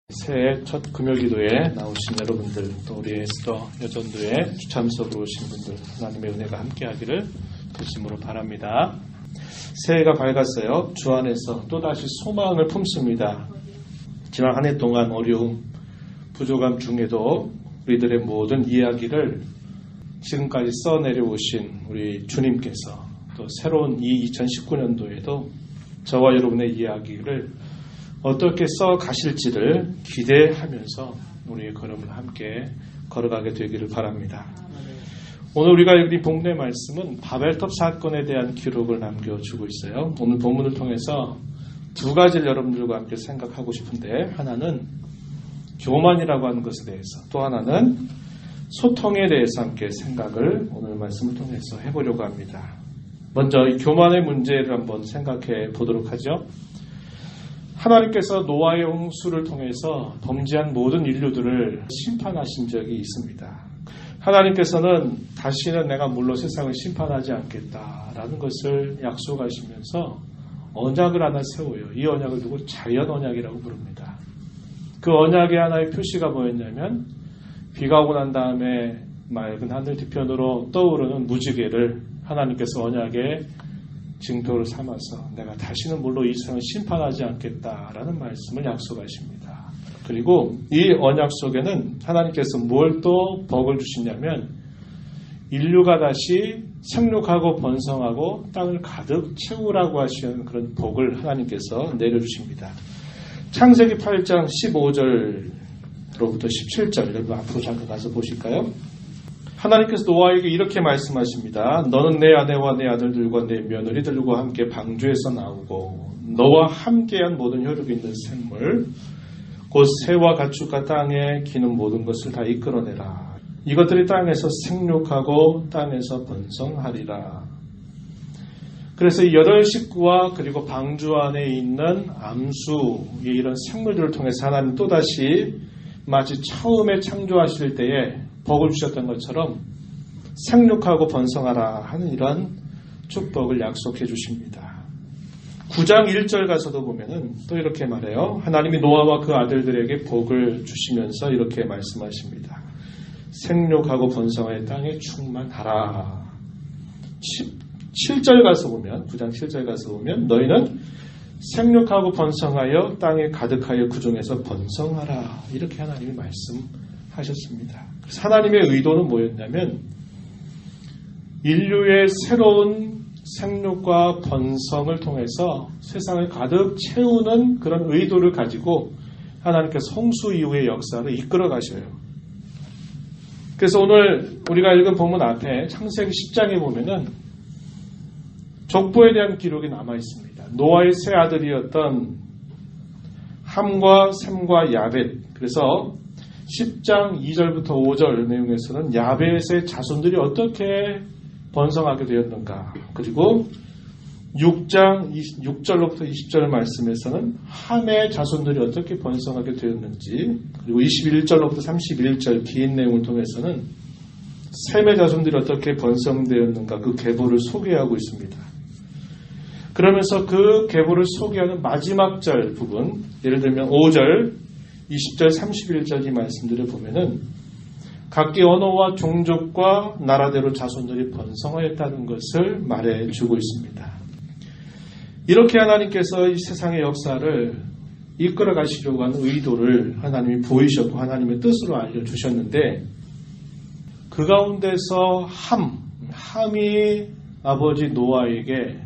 새해 첫 금요기도에 나오신 여러분들, 또 우리 에스더 여전도에 주참석으로 오신 분들, 하나님의 은혜가 함께하기를 진심으로 바랍니다. 새해가 밝았어요. 주 안에서 또다시 소망을 품습니다. 지난 한 해 동안 어려움, 부족함 중에도 우리들의 모든 이야기를 지금까지 써내려오신 우리 주님께서 또 새로운 이 2019년도에도 저와 여러분의 이야기를 어떻게 써 가실지를 기대하면서 우리의 걸음을 함께 걸어가게 되기를 바랍니다. 오늘 우리가 읽은 본문의 말씀은 바벨탑 사건에 대한 기록을 남겨주고 있어요. 오늘 본문을 통해서 두 가지를 여러분들과 함께 생각하고 싶은데, 하나는 교만이라고 하는 것에 대해서, 또 하나는 소통에 대해서 함께 생각을 오늘 말씀을 통해서 해보려고 합니다. 먼저 이 교만의 문제를 한번 생각해 보도록 하죠. 하나님께서 노아의 홍수를 통해서 범죄한 모든 인류들을 심판하신 적이 있습니다. 하나님께서는 다시는 내가 물로 세상을 심판하지 않겠다라는 것을 약속하시면서 언약을 하나 세워요. 이 언약을 두고 자연 언약이라고 부릅니다. 그 언약의 하나의 표시가 뭐였냐면, 비가 오고 난 다음에 맑은 하늘 뒤편으로 떠오르는 무지개를 하나님께서 언약의 징표를 삼아서 내가 다시는 물로 이 세상을 심판하지 않겠다라는 말씀을 약속하십니다. 그리고 이 언약 속에는 하나님께서 뭘 또 복을 주시냐면, 인류가 다시 생육하고 번성하고 땅을 가득 채우라고 하시는 그런 복을 하나님께서 내려주십니다. 창세기 8장 15절로부터 17절, 여러분 앞으로 잠깐 가서 보실까요? 하나님께서 노아에게 이렇게 말씀하십니다. 너는 내 아내와 내 아들들과 내 며느리들과 함께 방주에서 나오고 너와 함께한 모든 혈육 있는 생물 곧 새와 가축과 땅에 기는 모든 것을 다 이끌어내라. 이것들이 땅에서 생육하고 땅에서 번성하리라. 그래서 이 8식구와 그리고 방주 안에 있는 암수의 이런 생물들을 통해서 하나님 또다시 마치 처음에 창조하실 때에 복을 주셨던 것처럼 생육하고 번성하라 하는 이런 축복을 약속해 주십니다. 9장 1절 가서도 보면은 또 이렇게 말해요. 하나님이 노아와 그 아들들에게 복을 주시면서 이렇게 말씀하십니다. 생육하고 번성하여 땅에 충만하라. 7절 가서 보면, 9장 7절 가서 보면 너희는 생육하고 번성하여 땅에 가득하여 그 중에서 번성하라. 이렇게 하나님이 말씀하셨습니다. 그래서 하나님의 의도는 뭐였냐면, 인류의 새로운 생육과 번성을 통해서 세상을 가득 채우는 그런 의도를 가지고 하나님께서 홍수 이후의 역사를 이끌어 가셔요. 그래서 오늘 우리가 읽은 본문 앞에 창세기 10장에 보면은 족보에 대한 기록이 남아 있습니다. 노아의 세 아들이었던 함과 셈과 야벳. 그래서 10장 2절부터 5절 내용에서는 야벳의 자손들이 어떻게 번성하게 되었는가. 그리고 6장 6절로부터 20절 말씀에서는 함의 자손들이 어떻게 번성하게 되었는지, 그리고 21절로부터 31절 긴 내용을 통해서는 셈의 자손들이 어떻게 번성되었는가 그 계보를 소개하고 있습니다. 그러면서 그 계보를 소개하는 마지막 절 부분, 예를 들면 5절, 20절, 31절 이 말씀들을 보면은 각기 언어와 종족과 나라대로 자손들이 번성하였다는 것을 말해주고 있습니다. 이렇게 하나님께서 이 세상의 역사를 이끌어 가시려고 하는 의도를 하나님이 보이셨고 하나님의 뜻으로 알려주셨는데, 그 가운데서 함이 아버지 노아에게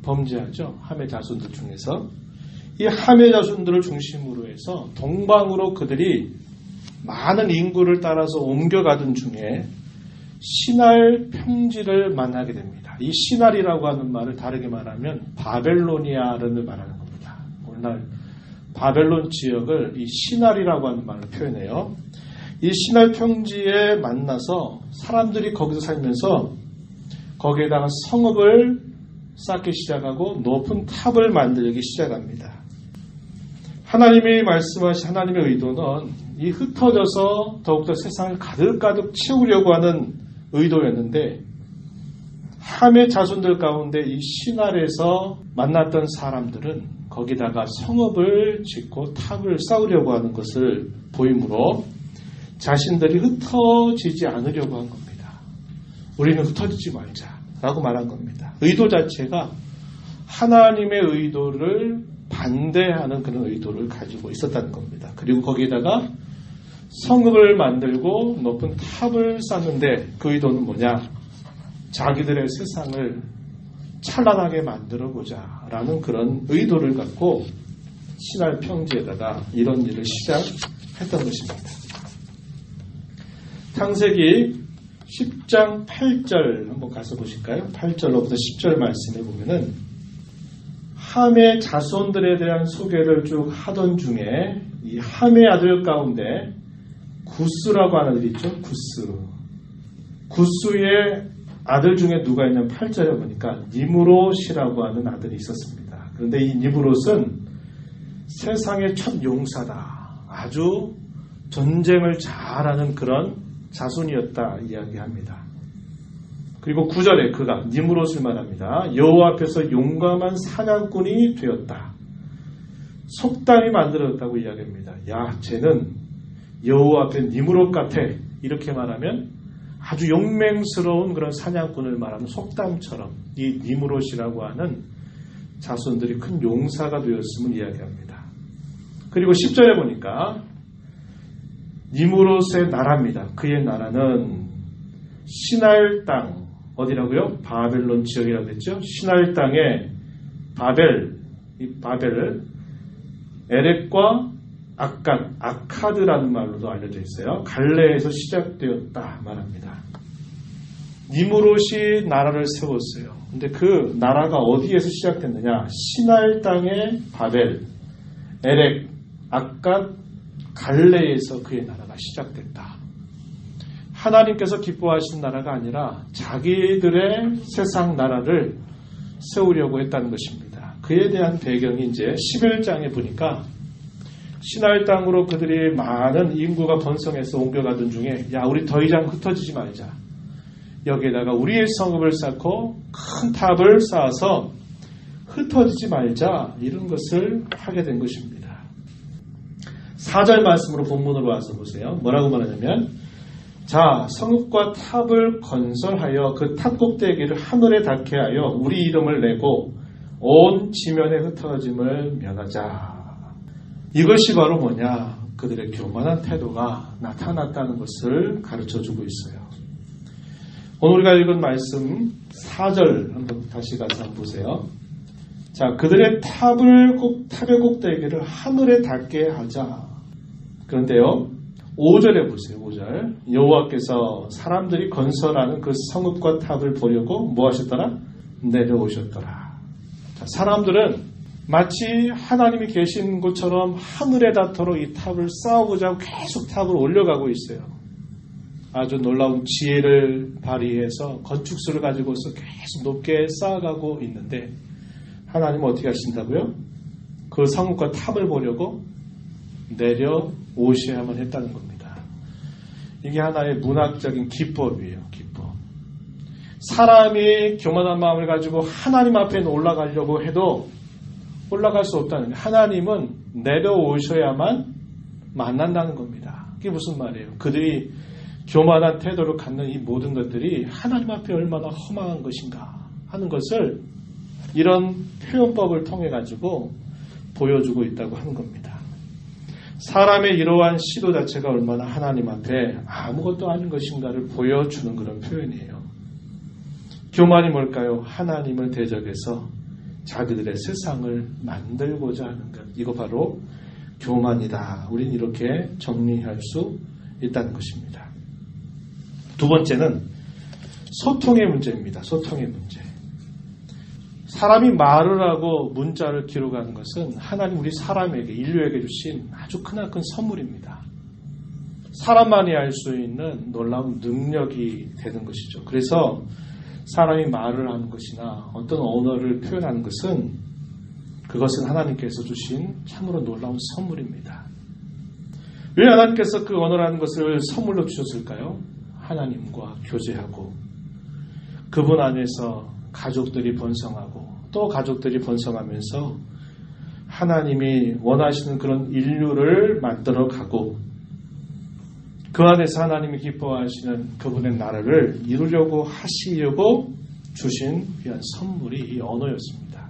범죄하죠. 함의 자손들 중에서 이 함의 자손들을 중심으로 해서 동방으로 그들이 많은 인구를 따라서 옮겨가던 중에 시날 평지를 만나게 됩니다. 이 시날이라고 하는 말을 다르게 말하면 바벨로니아를 말하는 겁니다. 오늘날 바벨론 지역을 이 시날이라고 하는 말로 표현해요. 이 시날 평지에 만나서 사람들이 거기서 살면서 거기에다가 성읍을 쌓기 시작하고 높은 탑을 만들기 시작합니다. 하나님이 말씀하신 하나님의 의도는 이 흩어져서 더욱더 세상을 가득가득 채우려고 하는 의도였는데, 함의 자손들 가운데 이 시날에서 만났던 사람들은 거기다가 성읍을 짓고 탑을 쌓으려고 하는 것을 보이므로 자신들이 흩어지지 않으려고 한 겁니다. 우리는 흩어지지 말자라고 말한 겁니다. 의도 자체가 하나님의 의도를 반대하는 그런 의도를 가지고 있었다는 겁니다. 그리고 거기에다가 성읍을 만들고 높은 탑을 쌓는데 그 의도는 뭐냐? 자기들의 세상을 찬란하게 만들어보자 라는 그런 의도를 갖고 신할 평지에다가 이런 일을 시작했던 것입니다. 창세기 10장 8절 한번 가서 보실까요? 8절로부터 10절 말씀에 보면은 함의 자손들에 대한 소개를 쭉 하던 중에 이 함의 아들 가운데 구스라고 하는 아들이 있죠. 구스의 아들 중에 누가 있냐면 8절에 보니까 니므롯이라고 하는 아들이 있었습니다. 그런데 이 니므롯은 세상의 첫 용사다. 아주 전쟁을 잘하는 그런 자손이었다 이야기합니다. 그리고 9절에 그가 니므롯을 말합니다. 여호와 앞에서 용감한 사냥꾼이 되었다. 속담이 만들어졌다고 이야기합니다. 야, 쟤는 여호와 앞에 니므롯 같아. 이렇게 말하면 아주 용맹스러운 그런 사냥꾼을 말하는 속담처럼 이 니므롯이라고 하는 자손들이 큰 용사가 되었음을 이야기합니다. 그리고 10절에 보니까 니므롯의 나라입니다. 그의 나라는 시날 땅, 어디라고요? 바벨론 지역이라고 했죠. 시날 땅의 바벨을 에렉과 아카드라는 말로도 알려져 있어요. 갈레에서 시작되었다 말합니다. 니므롯이 나라를 세웠어요. 근데 그 나라가 어디에서 시작됐느냐? 시날 땅의 바벨, 에렉, 갈레에서 그의 나라가 시작됐다. 하나님께서 기뻐하시는 나라가 아니라 자기들의 세상 나라를 세우려고 했다는 것입니다. 그에 대한 배경이 이제 11장에 보니까 시날 땅으로 그들이 많은 인구가 번성해서 옮겨가던 중에 야, 우리 더 이상 흩어지지 말자. 여기에다가 우리의 성읍을 쌓고 큰 탑을 쌓아서 흩어지지 말자. 이런 것을 하게 된 것입니다. 4절 말씀으로 본문으로 와서 보세요. 뭐라고 말하냐면 자, 성읍과 탑을 건설하여 그 탑 꼭대기를 하늘에 닿게 하여 우리 이름을 내고 온 지면에 흩어짐을 면하자. 이것이 바로 뭐냐? 그들의 교만한 태도가 나타났다는 것을 가르쳐주고 있어요. 오늘 우리가 읽은 말씀 4절 한번 다시 가서 한번 보세요. 자, 그들의 탑의 꼭대기를 하늘에 닿게 하자. 그런데요, 5절에 보세요. 5절. 여호와께서 사람들이 건설하는 그 성읍과 탑을 보려고 뭐 하셨더라? 내려오셨더라. 자, 사람들은 마치 하나님이 계신 것처럼 하늘에 닿도록 이 탑을 쌓아보자고 계속 탑을 올려가고 있어요. 아주 놀라운 지혜를 발휘해서 건축수를 가지고서 계속 높게 쌓아가고 있는데 하나님은 어떻게 하신다고요? 그 성읍과 탑을 보려고 내려오셔야만 했다는 겁니다. 이게 하나의 문학적인 기법이에요. 기법. 사람이 교만한 마음을 가지고 하나님 앞에 올라가려고 해도 올라갈 수 없다는 거예요. 하나님은 내려오셔야만 만난다는 겁니다. 그게 무슨 말이에요? 그들이 교만한 태도를 갖는 이 모든 것들이 하나님 앞에 얼마나 허망한 것인가 하는 것을 이런 표현법을 통해 가지고 보여주고 있다고 하는 겁니다. 사람의 이러한 시도 자체가 얼마나 하나님 앞에 아무것도 아닌 것인가를 보여주는 그런 표현이에요. 교만이 뭘까요? 하나님을 대적해서 자기들의 세상을 만들고자 하는 것. 이거 바로 교만이다. 우린 이렇게 정리할 수 있다는 것입니다. 두 번째는 소통의 문제입니다. 소통의 문제. 사람이 말을 하고 문자를 기록하는 것은 하나님 우리 사람에게, 인류에게 주신 아주 크나큰 선물입니다. 사람만이 알 수 있는 놀라운 능력이 되는 것이죠. 그래서 사람이 말을 하는 것이나 어떤 언어를 표현하는 것은 그것은 하나님께서 주신 참으로 놀라운 선물입니다. 왜 하나님께서 그 언어라는 것을 선물로 주셨을까요? 하나님과 교제하고 그분 안에서 가족들이 번성하고 또 가족들이 번성하면서 하나님이 원하시는 그런 인류를 만들어 가고 그 안에서 하나님이 기뻐하시는 그분의 나라를 이루려고 하시려고 주신 귀한 선물이 이 언어였습니다.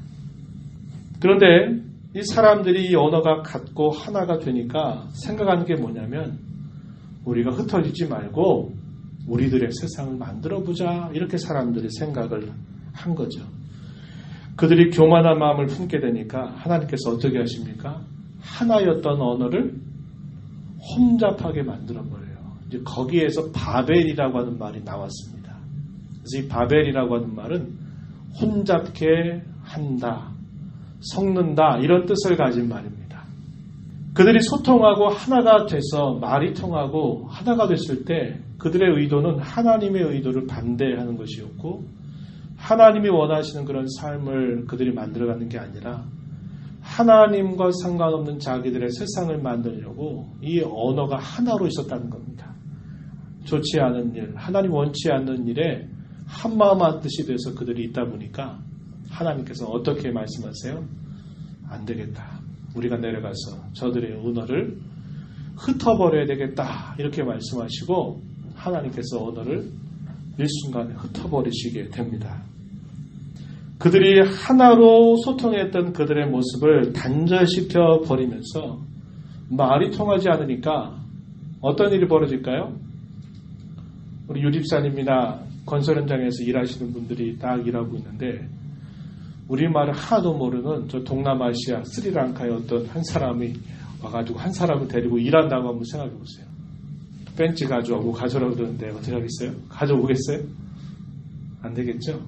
그런데 이 사람들이 이 언어가 같고 하나가 되니까 생각하는 게 뭐냐면 우리가 흩어지지 말고 우리들의 세상을 만들어보자 이렇게 사람들이 생각을 한 거죠. 그들이 교만한 마음을 품게 되니까 하나님께서 어떻게 하십니까? 하나였던 언어를 혼잡하게 만들어버려요. 이제 거기에서 바벨이라고 하는 말이 나왔습니다. 그래서 이 바벨이라고 하는 말은 혼잡게 한다, 섞는다 이런 뜻을 가진 말입니다. 그들이 소통하고 하나가 돼서 말이 통하고 하나가 됐을 때 그들의 의도는 하나님의 의도를 반대하는 것이었고 하나님이 원하시는 그런 삶을 그들이 만들어가는 게 아니라 하나님과 상관없는 자기들의 세상을 만들려고 이 언어가 하나로 있었다는 겁니다. 좋지 않은 일, 하나님 원치 않는 일에 한마음 한뜻이 돼서 그들이 있다 보니까 하나님께서 어떻게 말씀하세요? 안 되겠다. 우리가 내려가서 저들의 언어를 흩어버려야 되겠다. 이렇게 말씀하시고 하나님께서 언어를 일순간에 흩어버리시게 됩니다. 그들이 하나로 소통했던 그들의 모습을 단절시켜 버리면서 말이 통하지 않으니까 어떤 일이 벌어질까요? 우리 유집사님이나 건설 현장에서 일하시는 분들이 딱 일하고 있는데 우리말을 하나도 모르는 저 동남아시아 스리랑카의 어떤 한 사람이 와가지고 한 사람을 데리고 일한다고 한번 생각해 보세요. 벤치 가져오고 가져오라고 그러는데 어떻게 하겠어요? 가져오겠어요? 안 되겠죠?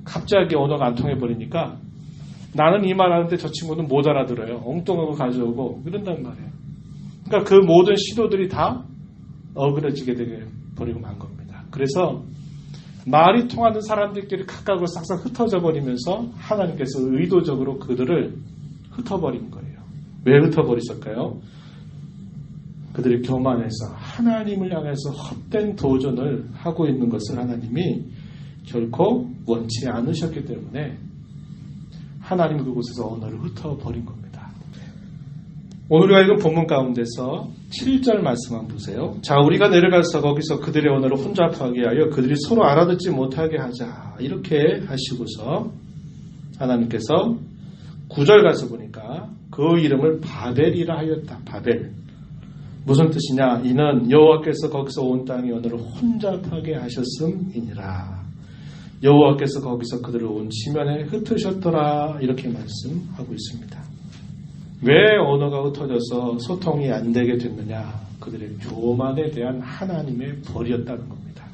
갑자기 언어가 안 통해버리니까 나는 이 말 하는데 저 친구는 못 알아들어요. 엉뚱한 거 가져오고 이런단 말이에요. 그러니까 그 모든 시도들이 다 어그러지게 되버리고 만 겁니다. 그래서 말이 통하는 사람들끼리 각각으로 싹싹 흩어져 버리면서 하나님께서 의도적으로 그들을 흩어버린 거예요. 왜 흩어버리셨을까요? 그들이 교만해서 하나님을 향해서 헛된 도전을 하고 있는 것을 하나님이 결코 원치 않으셨기 때문에 하나님 그곳에서 언어를 흩어버린 겁니다. 오늘 우리가 읽은 본문 가운데서 7절 말씀만 보세요. 자, 우리가 내려가서 거기서 그들의 언어를 혼잡하게 하여 그들이 서로 알아듣지 못하게 하자. 이렇게 하시고서 하나님께서 9절 가서 보니까 그 이름을 바벨이라 하였다. 바벨. 무슨 뜻이냐? 이는 여호와께서 거기서 온 땅의 언어를 혼잡하게 하셨음이니라. 여호와께서 거기서 그들을 온 지면에 흩으셨더라. 이렇게 말씀하고 있습니다. 왜 언어가 흩어져서 소통이 안 되게 됐느냐? 그들의 교만에 대한 하나님의 벌이었다는 겁니다.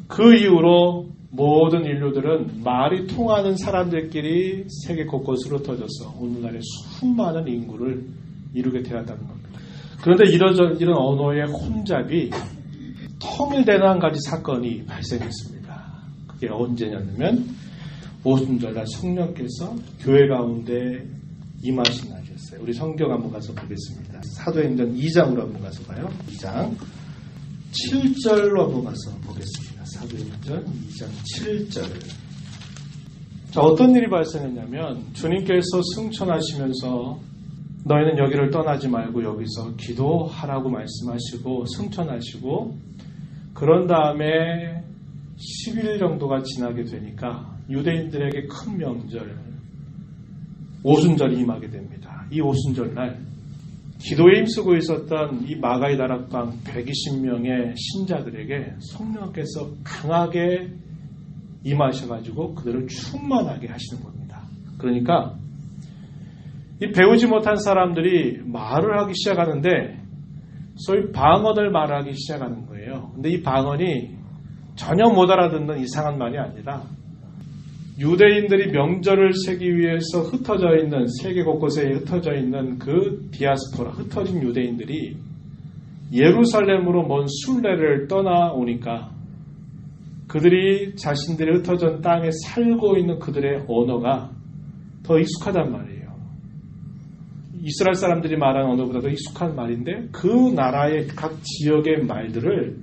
그 이후로 모든 인류들은 말이 통하는 사람들끼리 세계 곳곳으로 흩어져서 오늘날의 수많은 인구를 이루게 되었다는 겁니다. 그런데 이런 언어의 혼잡이 통일되는 한 가지 사건이 발생했습니다. 그게 언제냐면 오순절날 성령께서 교회 가운데 임하신 날이었어요. 우리 성경 한번 가서 보겠습니다. 사도행전 2장으로 한번 가서 봐요. 2장 7절로 한번 가서 보겠습니다. 사도행전 2장 7절. 자, 어떤 일이 발생했냐면 주님께서 승천하시면서 너희는 여기를 떠나지 말고 여기서 기도하라고 말씀하시고 승천하시고 그런 다음에 10일 정도가 지나게 되니까 유대인들에게 큰 명절 오순절이 임하게 됩니다. 이 오순절날 기도에 힘쓰고 있었던 이 마가의 다락방 120명의 신자들에게 성령께서 강하게 임하셔가지고 그들을 충만하게 하시는 겁니다. 그러니까 이 배우지 못한 사람들이 말을 하기 시작하는데 소위 방언을 말하기 시작하는 거예요. 근데 이 방언이 전혀 못 알아듣는 이상한 말이 아니라 유대인들이 명절을 세기 위해서 흩어져 있는 세계 곳곳에 흩어져 있는 그 디아스포라 흩어진 유대인들이 예루살렘으로 먼 순례를 떠나오니까 그들이 자신들의 흩어진 땅에 살고 있는 그들의 언어가 더 익숙하단 말이에요. 이스라엘 사람들이 말하는 언어보다 더 익숙한 말인데 그 나라의 각 지역의 말들을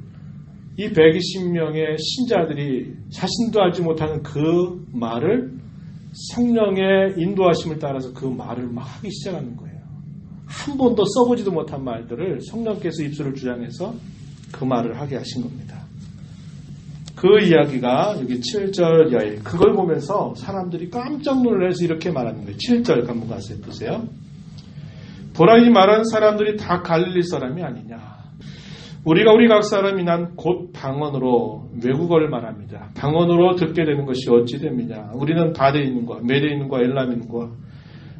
이 120명의 신자들이 자신도 알지 못하는 그 말을 성령의 인도하심을 따라서 그 말을 막 하기 시작하는 거예요. 한 번도 써보지도 못한 말들을 성령께서 입술을 주장해서 그 말을 하게 하신 겁니다. 그 이야기가 여기 7절 이하에 그걸 보면서 사람들이 깜짝 놀라서 이렇게 말하는 거예요. 7절 한번 가서 보세요. 보라, 이 말한 사람들이 다 갈릴리 사람이 아니냐. 우리 각 사람이 난 곧 방언으로 외국어를 말합니다. 방언으로 듣게 되는 것이 어찌 됩니까? 우리는 바데인과 메데인과 엘람인과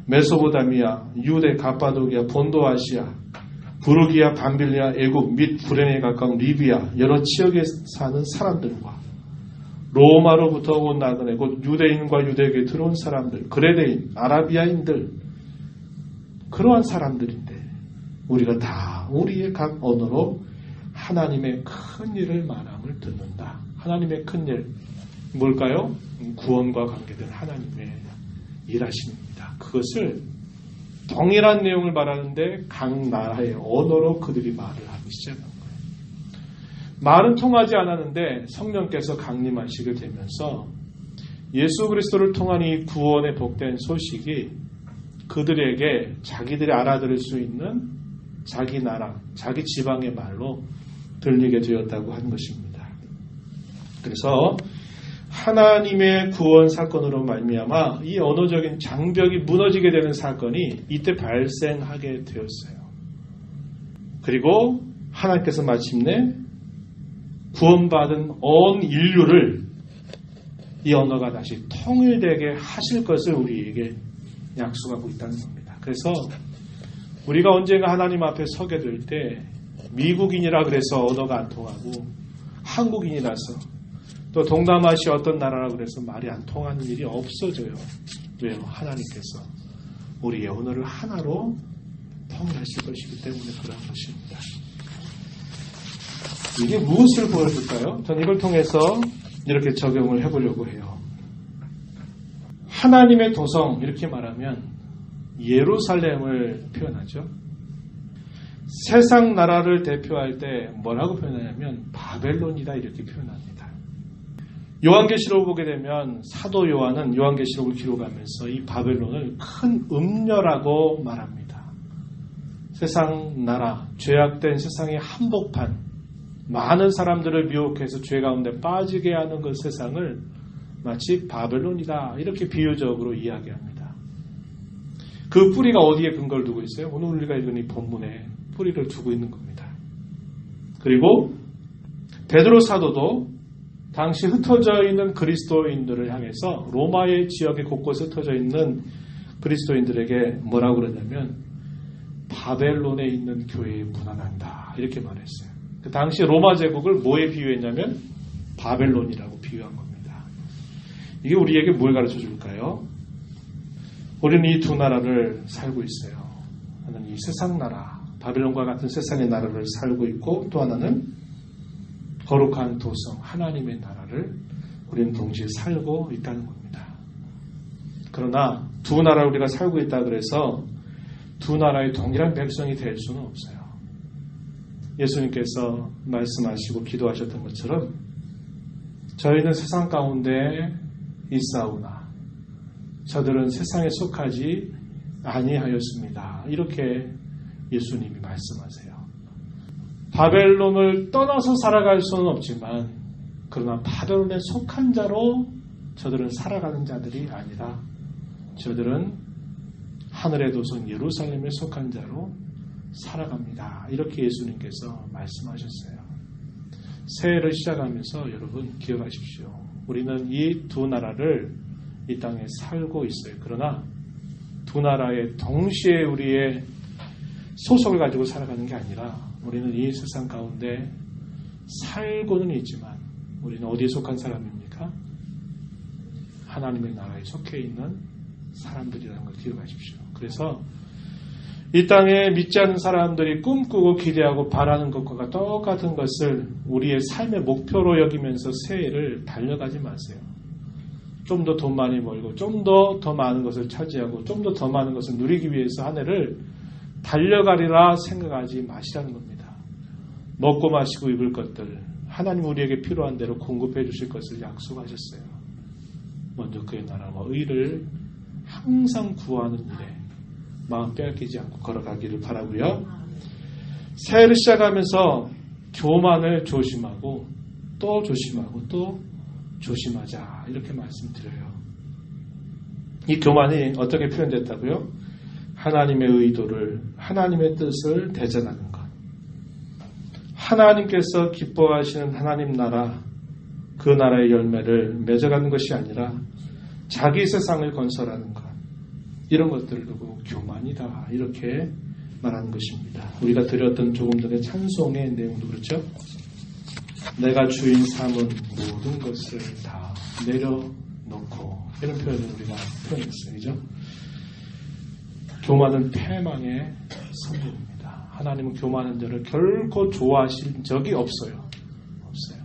메소보다미아, 유대, 가파도기아, 본도아시아, 부르기아, 밤빌리아, 애굽 및 구레네에 가까운 리비아 여러 지역에 사는 사람들과 로마로부터 온 나그네 곧 유대인과 유대교에 들어온 사람들, 그레데인, 아라비아인들 그러한 사람들인데 우리가 다 우리의 각 언어로 하나님의 큰 일을 말함을 듣는다. 하나님의 큰 일 뭘까요? 구원과 관계된 하나님의 일하심입니다. 그것을 동일한 내용을 말하는데 각 나라의 언어로 그들이 말을 하기 시작한 거예요. 말은 통하지 않았는데 성령께서 강림하시게 되면서 예수 그리스도를 통한 이 구원의 복된 소식이 그들에게 자기들이 알아들을 수 있는 자기 나라, 자기 지방의 말로 들리게 되었다고 한 것입니다. 그래서 하나님의 구원 사건으로 말미암아 이 언어적인 장벽이 무너지게 되는 사건이 이때 발생하게 되었어요. 그리고 하나님께서 마침내 구원받은 온 인류를 이 언어가 다시 통일되게 하실 것을 우리에게 약속하고 있다는 겁니다. 그래서 우리가 언젠가 하나님 앞에 서게 될 때 미국인이라 그래서 언어가 안 통하고 한국인이라서 또 동남아시아 어떤 나라라 그래서 말이 안 통하는 일이 없어져요. 왜요? 하나님께서 우리의 언어를 하나로 통일하실 것이기 때문에 그런 것입니다. 이게 무엇을 보여줄까요? 전 이걸 통해서 이렇게 적용을 해보려고 해요. 하나님의 도성 이렇게 말하면 예루살렘을 표현하죠. 세상 나라를 대표할 때 뭐라고 표현하냐면 바벨론이다 이렇게 표현합니다. 요한계시록을 보게 되면 사도 요한은 요한계시록을 기록하면서 이 바벨론을 큰 음녀라고 말합니다. 세상 나라, 죄악된 세상의 한복판, 많은 사람들을 미혹해서 죄 가운데 빠지게 하는 그 세상을 마치 바벨론이다 이렇게 비유적으로 이야기합니다. 그 뿌리가 어디에 근거를 두고 있어요? 오늘 우리가 읽은 이 본문에 뿌리를 두고 있는 겁니다. 그리고 베드로 사도도 당시 흩어져 있는 그리스도인들을 향해서 로마의 지역에 곳곳에 흩어져 있는 그리스도인들에게 뭐라고 그러냐면 바벨론에 있는 교회에 문안한다 이렇게 말했어요. 그 당시 로마 제국을 뭐에 비유했냐면 바벨론이라고 비유한 겁니다. 이게 우리에게 뭘 가르쳐 줄까요? 우리는 이 두 나라를 살고 있어요. 하나는 이 세상 나라, 바벨론과 같은 세상의 나라를 살고 있고 또 하나는 거룩한 도성, 하나님의 나라를 우리는 동시에 살고 있다는 겁니다. 그러나 두 나라 우리가 살고 있다 그래서 두 나라의 동일한 백성이 될 수는 없어요. 예수님께서 말씀하시고 기도하셨던 것처럼 저희는 세상 가운데 있사오나 저들은 세상에 속하지 아니하였습니다. 이렇게 예수님이 말씀하세요. 바벨론을 떠나서 살아갈 수는 없지만 그러나 바벨론에 속한 자로 저들은 살아가는 자들이 아니라 저들은 하늘의 도성 예루살렘에 속한 자로 살아갑니다. 이렇게 예수님께서 말씀하셨어요. 새해를 시작하면서 여러분 기억하십시오. 우리는 이 두 나라를 이 땅에 살고 있어요. 그러나 두 나라의 동시에 우리의 소속을 가지고 살아가는 게 아니라 우리는 이 세상 가운데 살고는 있지만 우리는 어디에 속한 사람입니까? 하나님의 나라에 속해 있는 사람들이라는 걸 기억하십시오. 그래서 이 땅에 믿지 않는 사람들이 꿈꾸고 기대하고 바라는 것과 똑같은 것을 우리의 삶의 목표로 여기면서 새해를 달려가지 마세요. 좀 더 돈 많이 벌고 좀 더 많은 것을 차지하고 좀 더 많은 것을 누리기 위해서 한 해를 달려가리라 생각하지 마시라는 겁니다. 먹고 마시고 입을 것들 하나님 우리에게 필요한 대로 공급해 주실 것을 약속하셨어요. 먼저 그의 나라와 의를 항상 구하는 일에 마음 빼앗기지 않고 걸어가기를 바라고요. 새해를 시작하면서 교만을 조심하고 또 조심하고 또 조심하자 이렇게 말씀드려요. 이 교만이 어떻게 표현됐다고요? 하나님의 의도를, 하나님의 뜻을 대전하는 것. 하나님께서 기뻐하시는 하나님 나라, 그 나라의 열매를 맺어가는 것이 아니라 자기 세상을 건설하는 것. 이런 것들을 두고 교만이다 이렇게 말하는 것입니다. 우리가 드렸던 조금 전에 찬송의 내용도 그렇죠. 내가 주인 삼은 모든 것을 다 내려놓고 이런 표현을 우리가 표현했어요. 그죠? 교만은 패망의 선물입니다. 하나님은 교만한 자를 결코 좋아하신 적이 없어요. 없어요.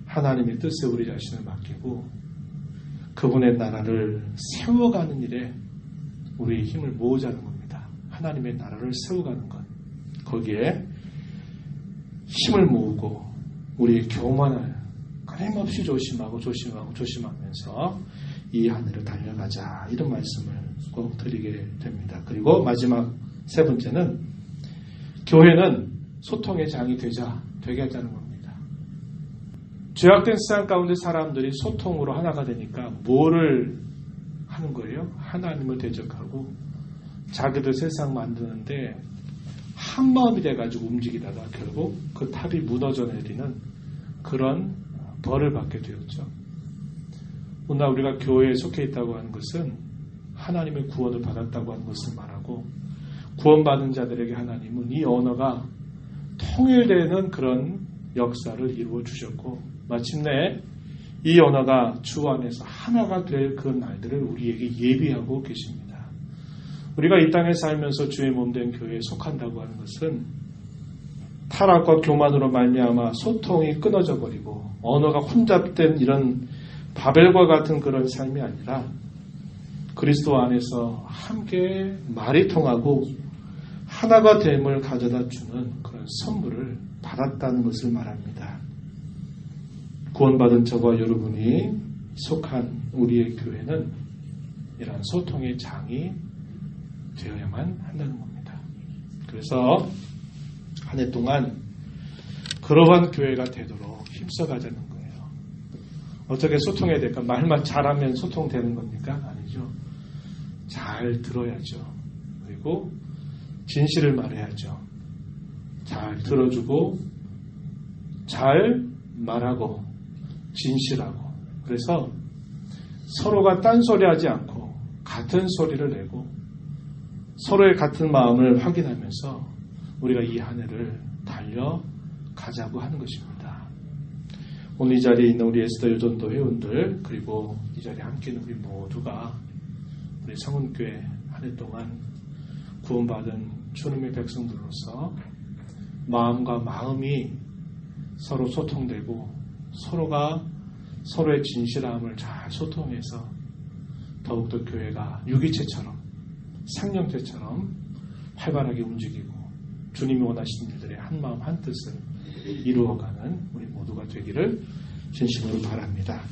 하나님의 뜻에 우리 자신을 맡기고 그분의 나라를 세워가는 일에 우리의 힘을 모으자는 겁니다. 하나님의 나라를 세워가는 것. 거기에 힘을 모으고 우리의 교만을 끊임없이 조심하면서 이 하늘을 달려가자 이런 말씀을 꼭 드리게 됩니다. 그리고 마지막 세 번째는 교회는 소통의 장이 되게 하자는 겁니다. 죄악된 세상 가운데 사람들이 소통으로 하나가 되니까 뭐를 하는 거예요? 하나님을 대적하고 자기들 세상 만드는데 한마음이 돼가지고 움직이다가 결국 그 탑이 무너져 내리는 그런 벌을 받게 되었죠. 오늘 우리가 교회에 속해 있다고 하는 것은 하나님의 구원을 받았다고 하는 것을 말하고 구원받은 자들에게 하나님은 이 언어가 통일되는 그런 역사를 이루어 주셨고 마침내 이 언어가 주 안에서 하나가 될 그 날들을 우리에게 예비하고 계십니다. 우리가 이 땅에 살면서 주의 몸된 교회에 속한다고 하는 것은 타락과 교만으로 말미암아 소통이 끊어져 버리고 언어가 혼잡된 이런 바벨과 같은 그런 삶이 아니라 그리스도 안에서 함께 말이 통하고 하나가 됨을 가져다 주는 그런 선물을 받았다는 것을 말합니다. 구원받은 저와 여러분이 속한 우리의 교회는 이러한 소통의 장이 되어야만 한다는 겁니다. 그래서 한 해 동안 그러한 교회가 되도록 힘써가자는 거예요. 어떻게 소통해야 될까? 말만 잘하면 소통되는 겁니까? 아니죠. 잘 들어야죠. 그리고 진실을 말해야죠. 잘 들어주고 잘 말하고 진실하고 그래서 서로가 딴소리하지 않고 같은 소리를 내고 서로의 같은 마음을 확인하면서 우리가 이 한 해를 달려가자고 하는 것입니다. 오늘 이 자리에 있는 우리 에스더 요전도 회원들 그리고 이 자리에 함께 있는 우리 모두가 우리 성은교회 한 해 동안 구원받은 주님의 백성들로서 마음과 마음이 서로 소통되고 서로가 서로의 진실함을 잘 소통해서 더욱더 교회가 유기체처럼 생명체처럼 활발하게 움직이고 주님이 원하시는 일들의 한마음 한뜻을 이루어가는 우리 모두가 되기를 진심으로 바랍니다.